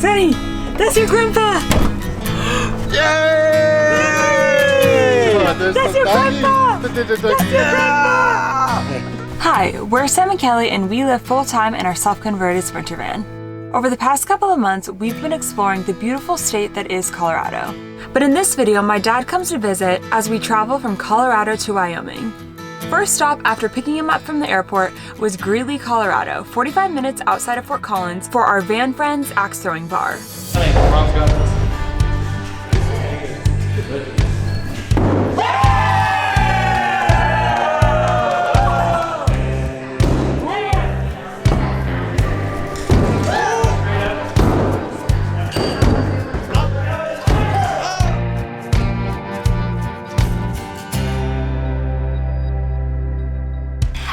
Sunny, that's your grandpa! Yay! That's your grandpa! That's your grandpa! Hi, we're Sam and Kelly, and we live full-time in our self-converted Sprinter van. Over the past couple of months, we've been exploring the beautiful state that is Colorado. But in this video, my dad comes to visit as we travel from Colorado to Wyoming. First stop after picking him up from the airport was Greeley, Colorado, 45 minutes outside of Fort Collins for our van friend's axe throwing bar.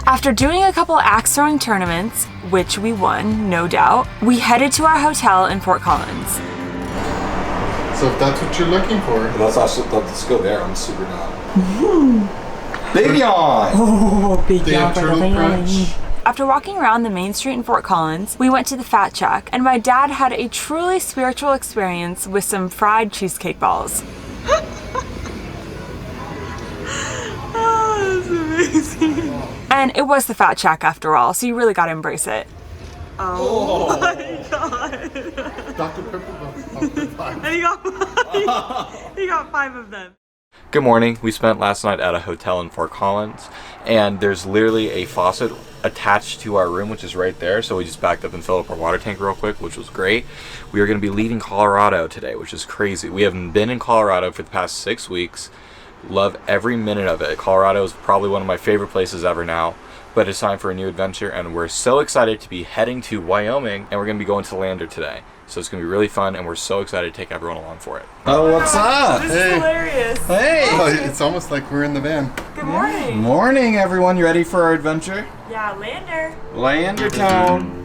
After doing a couple axe throwing tournaments, which we won, no doubt, we headed to our hotel in Fort Collins. So if that's what you're looking for, let's go there. I'm super down. Big yawn! Oh, big yawn for turtle the crunch. After walking around the main street in Fort Collins, we went to the Fat Shack, and my dad had a truly spiritual experience with some fried cheesecake balls. Oh, that's amazing. And it was the Fat Shack after all, so you really gotta embrace it. Oh my god. Dr. Pepper 5. And he got 5 of them. Good morning. We spent last night at a hotel in Fort Collins, and there's literally a faucet attached to our room, which is right there. So we just backed up and filled up our water tank real quick, which was great. We are going to be leaving Colorado today, which is crazy. We haven't been in Colorado for the past 6 weeks. Love every minute of it. Colorado is probably one of my favorite places ever now, but it's time for a new adventure, and we're so excited to be heading to Wyoming, and we're going to be going to Lander today. So it's going to be really fun, and we're so excited to take everyone along for it. Oh, what's up? This is hilarious. Hey! Oh, it's almost like we're in the van. Good morning. Morning, everyone. You ready for our adventure? Yeah, Lander. Lander Town.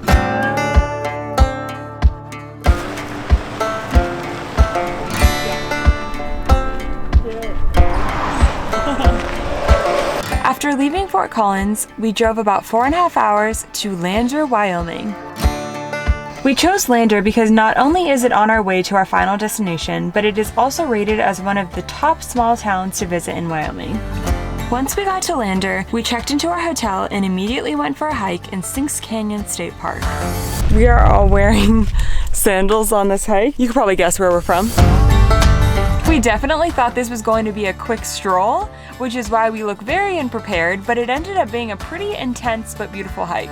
After leaving Fort Collins, we drove about 4.5 hours to Lander, Wyoming. We chose Lander because not only is it on our way to our final destination, but it is also rated as one of the top small towns to visit in Wyoming. Once we got to Lander, we checked into our hotel and immediately went for a hike in Sinks Canyon State Park. We are all wearing sandals on this hike. You can probably guess where we're from. We definitely thought this was going to be a quick stroll, which is why we look very unprepared, but it ended up being a pretty intense but beautiful hike.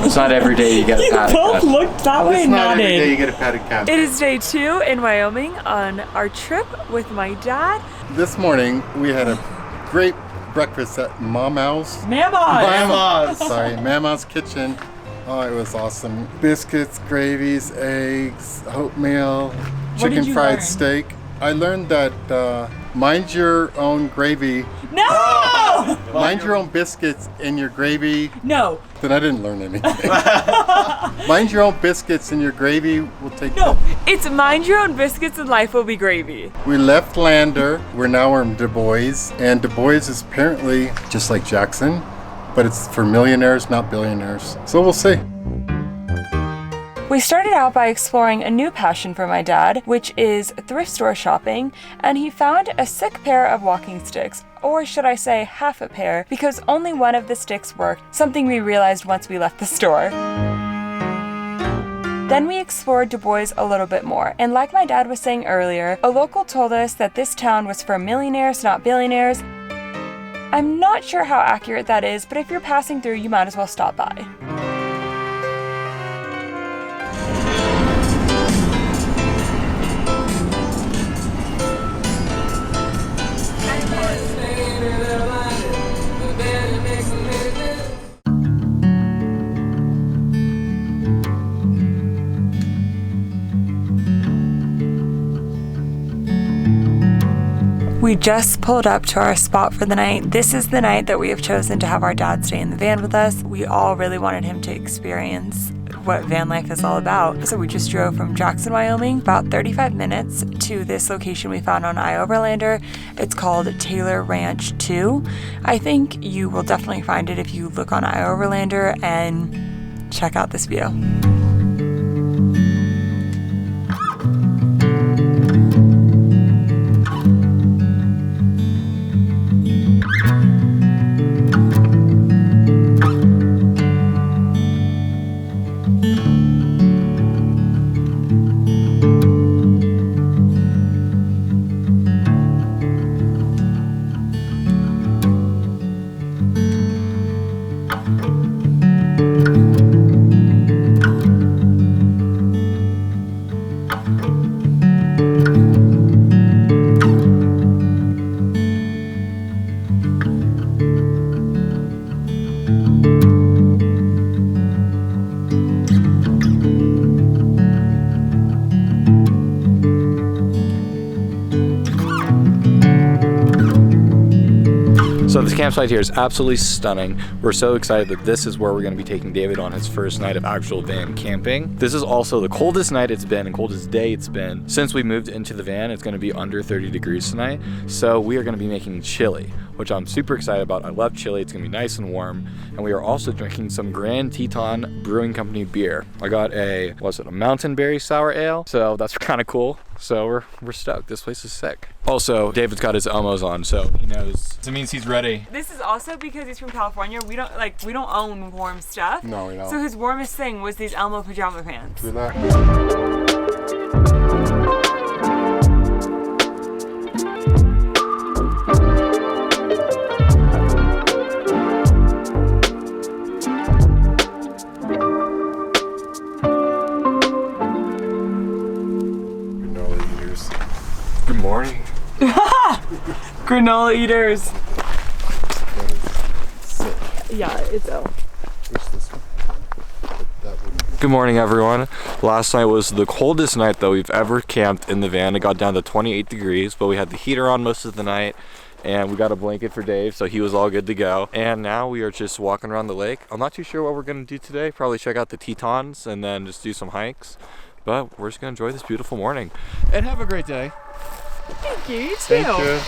It's not every day you get a padded Both cat. looked that way It's and not every nodded. day you get a padded cat. It is day 2 in Wyoming on our trip with my dad. This morning we had a great breakfast at Mama's. Mama's! Sorry, Mama's Kitchen. Oh, it was awesome. Biscuits, gravies, eggs, oatmeal, chicken you fried learn? steak. I learned that mind your own gravy. No! Mind your own biscuits in your gravy. No. Then I didn't learn anything. Mind your own biscuits in your gravy will take No. It's mind your own biscuits and life will be gravy. We left Lander. We're now in Du Bois. And Du Bois is apparently just like Jackson, but it's for millionaires, not billionaires. So we'll see. We started out by exploring a new passion for my dad, which is thrift store shopping, and he found a sick pair of walking sticks, or should I say half a pair, because only one of the sticks worked, something we realized once we left the store. Then we explored Du Bois a little bit more, and like my dad was saying earlier, a local told us that this town was for millionaires, not billionaires. I'm not sure how accurate that is, but if you're passing through, you might as well stop by. We just pulled up to our spot for the night. This is the night that we have chosen to have our dad stay in the van with us. We all really wanted him to experience what van life is all about. So we just drove from Jackson, Wyoming, about 35 minutes to this location we found on iOverlander. It's called Taylor Ranch 2. I think you will definitely find it if you look on iOverlander and check out this view. So this campsite here is absolutely stunning. We're so excited that this is where we're going to be taking David on his first night of actual van camping. This is also the coldest night it's been and coldest day it's been since we moved into the van. It's going to be under 30 degrees tonight. So we are going to be making chili, which I'm super excited about. I love chili. It's going to be nice and warm. And we are also drinking some Grand Teton Brewing Company beer. I got a mountain berry sour ale. So that's kind of cool. So we're stoked. This place is sick. Also, David's got his Elmos on, so he knows. It means he's ready. This is also because he's from California. We don't own warm stuff. No, we don't. So his warmest thing was these Elmo pajama pants. Do that. Good morning. Granola eaters. Yeah, it's ill. Good morning, everyone. Last night was the coldest night that we've ever camped in the van. It got down to 28 degrees, but we had the heater on most of the night, and we got a blanket for Dave, so he was all good to go. And now we are just walking around the lake. I'm not too sure what we're gonna do today. Probably check out the Tetons and then just do some hikes. But we're just gonna enjoy this beautiful morning. And have a great day. Thank you, you too. Thank you.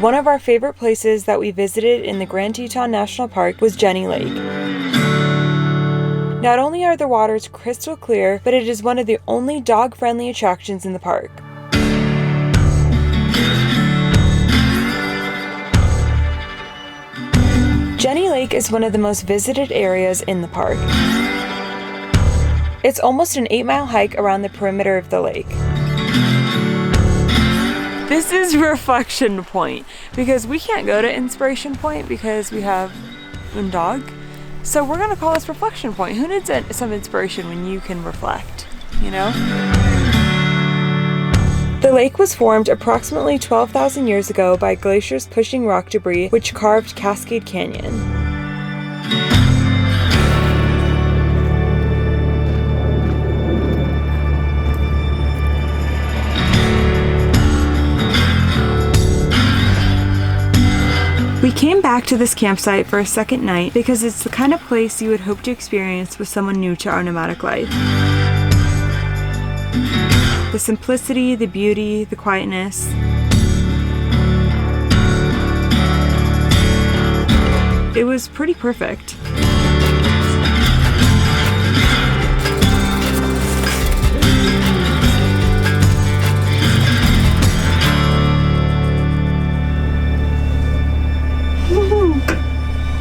One of our favorite places that we visited in the Grand Tetons National Park was Jenny Lake. Not only are the waters crystal clear, but it is one of the only dog-friendly attractions in the park. Jenny Lake is one of the most visited areas in the park. It's almost an 8-mile hike around the perimeter of the lake. This is Reflection Point, because we can't go to Inspiration Point because we have a dog. So we're gonna call this Reflection Point. Who needs some inspiration when you can reflect, you know? The lake was formed approximately 12,000 years ago by glaciers pushing rock debris which carved Cascade Canyon. We came back to this campsite for a second night because it's the kind of place you would hope to experience with someone new to our nomadic life. The simplicity, the beauty, the quietness. It was pretty perfect.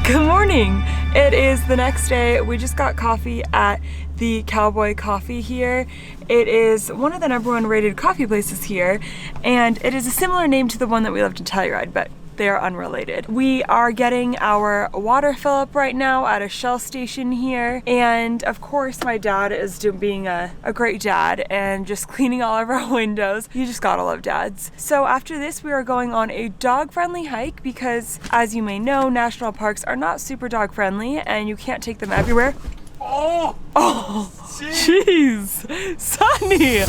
Good morning! It is the next day. We just got coffee at the Cowboy Coffee here. It is one of the #1 rated coffee places here, and it is a similar name to the one that we left in Telluride, but they are unrelated. We are getting our water fill up right now at a Shell station here, and of course my dad is being a great dad and just cleaning all of our windows. You just gotta love dads. So after this we are going on a dog-friendly hike because, as you may know, national parks are not super dog-friendly and you can't take them everywhere. Oh! Oh! Jeez! Sunny!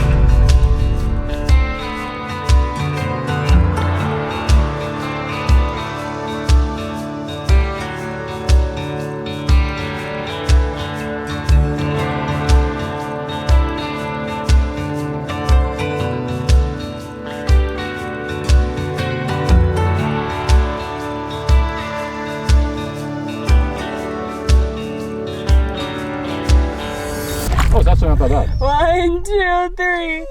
Oh, that's not that bad. 1, 2, 3.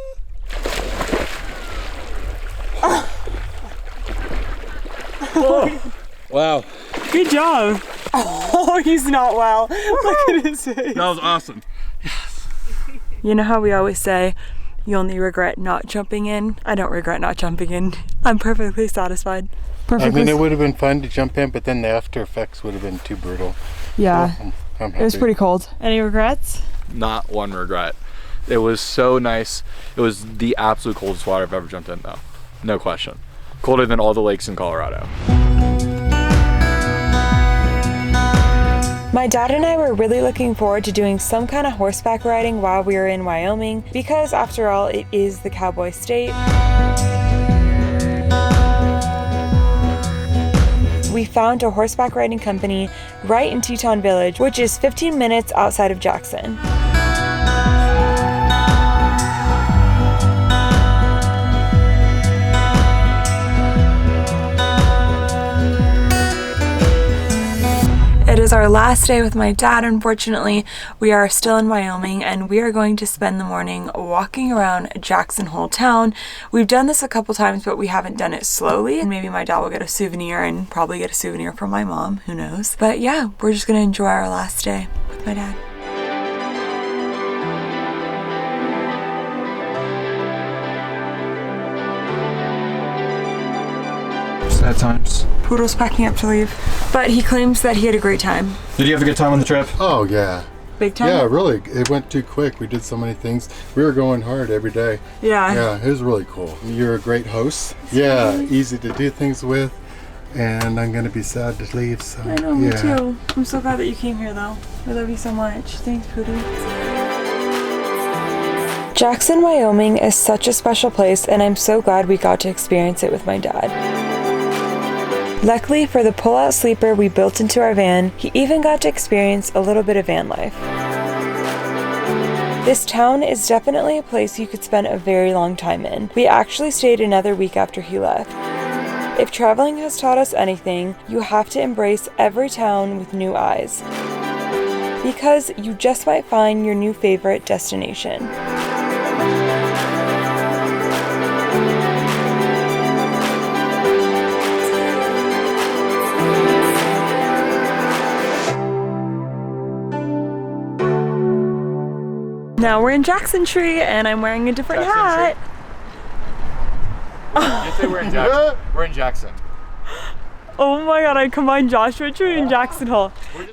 Oh, wow. Good job. Oh, he's not well. Look at his face. That was awesome. You know how we always say, you only regret not jumping in? I don't regret not jumping in. I'm perfectly satisfied. I mean, it would have been fun to jump in, but then the after effects would have been too brutal. Yeah, I'm it was happy. pretty cold. Any regrets? Not one regret. It was so nice. It was the absolute coldest water I've ever jumped in though. No question. Colder than all the lakes in Colorado. My dad and I were really looking forward to doing some kind of horseback riding while we were in Wyoming because, after all, it is the cowboy state. We found a horseback riding company right in Teton Village, which is 15 minutes outside of Jackson. It is our last day with my dad, unfortunately. We are still in Wyoming and we are going to spend the morning walking around Jackson Hole town. We've done this a couple times, but we haven't done it slowly. And maybe my dad will get a souvenir and probably get a souvenir from my mom, who knows. But yeah, we're just gonna enjoy our last day with my dad. Sad times. Poodle's packing up to leave, but he claims that he had a great time. Did you have a good time on the trip? Oh, yeah. Big time? Yeah, really. It went too quick. We did so many things. We were going hard every day. Yeah. Yeah, it was really cool. You're a great host. Yeah, easy to do things with. And I'm going to be sad to leave, so I know, me too. I'm so glad that you came here though. I love you so much. Thanks, Poodle. Jackson, Wyoming is such a special place, and I'm so glad we got to experience it with my dad. Luckily for the pull-out sleeper we built into our van, he even got to experience a little bit of van life. This town is definitely a place you could spend a very long time in. We actually stayed another week after he left. If traveling has taught us anything, you have to embrace every town with new eyes, because you just might find your new favorite destination. Now we're in Jackson Tree and I'm wearing a different hat. Just say we're in Jackson. We're in Jackson. Oh my god, I combined Joshua Tree and Jackson Hole.